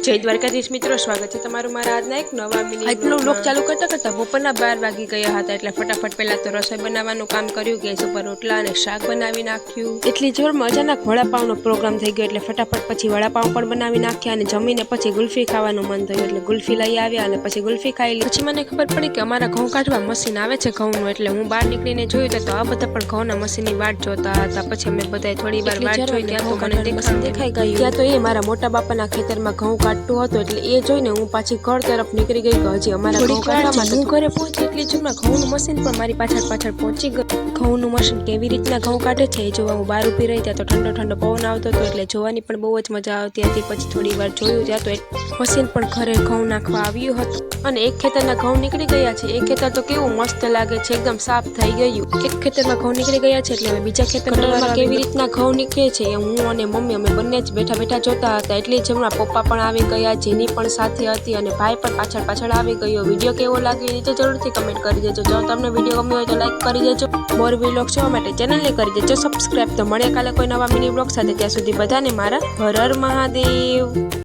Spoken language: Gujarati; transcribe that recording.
જય દ્વારકાધીશ મિત્રો, સ્વાગત છે તમારું મારા આજના એક નવા મિની આજનો વ્લોગ ચાલુ કરતા કરતા બપોરના 12 વાગી ગયા હતા એટલે ફટાફટ પહેલા તો રસોઈ બનાવવાનું કામ કર્યું, ગેસ ઉપર રોટલા અને શાક બનાવી નાખ્યું। એટલી જોરમાં અચાનક વડાપાવનો પ્રોગ્રામ થઈ ગયો એટલે ફટાફટ પછી વડાપાવ પણ બનાવી નાખ્યા અને જમીને પછી ગુલ્ફી ખાવાનું મન થયું એટલે ગુલ્ફી લઈ આવ્યા અને પછી ગુલ્ફી ખાઈ લીધી। પછી મને ખબર પડી કે અમારા ઘઉં કાઢવા મશીન આવે છે ઘઉંનું, એટલે હું બહાર નીકળીને જોયું તો આ બધા પણ ઘઉંના મશીનની વાટ જોતા હતા। પછી અમે બધાએ થોડી વાર વાટ જોઈ ત્યાં તો મને દેખાઈ ગયું ત્યાં તો એ મારા મોટા બાપાના ખેતરમાં ઘઉં કાઢતું હતું એટલે એ જોઈને હું પાછી ઘર તરફ નીકળી ગઈ કે હજી અમારા ઘઉં કાઢવામાં હું ઘરે પહોંચી એટલી જોરમાં ઘઉંનું મશીન પણ મારી પાછળ પહોંચી ગયું। ઘઉંનું મશીન કેવી રીતના ઘઉં કાઢે છે એ જોવા હું બહાર ઊભી રહી ત્યાં તો ઠંડો ઠંડો પવન આવતો હતો એટલે જોવાની પણ બહુ જ મજા આવતી હતી। પછી થોડી વાર જોયું ત્યાં તો મશીન પણ ઘરે ઘઉં નાખવા આવ્યું હતું અને એક ખેતરના ઘઉં નીકળી ગયા છે। એક ખેતર તો કેવું મસ્ત લાગે છે, એકદમ સાફ થઈ ગયું। એક ખેતરમાં ઘઉં નીકળી ગયા છે એટલે બીજા ખેતરમાં કેવી રીતના ઘઉં નીકળે છે એ હું અને મમ્મી અમે બંને જ બેઠા બેઠા જોતા હતા। એટલે જ હમણાં પપ્પા પણ આવી ગયા, જેની પણ સાથે હતી અને ભાઈ પણ પાછળ આવી ગયો। વિડીયો કેવો લાગ્યો એ તો જરૂરથી કમેન્ટ કરી દેજો। જો તમને વિડીયો ગમ્યો હોય તો લાઈક કરી દેજો। મોર વ્લોગ જોવા માટે ચેનલને કરી દેજો સબસ્ક્રાઇબ। તો મળે કાલે કોઈ નવા મિની વ્લોગ સાથે, ત્યાં સુધી બધાને મારા હર હર મહાદેવ।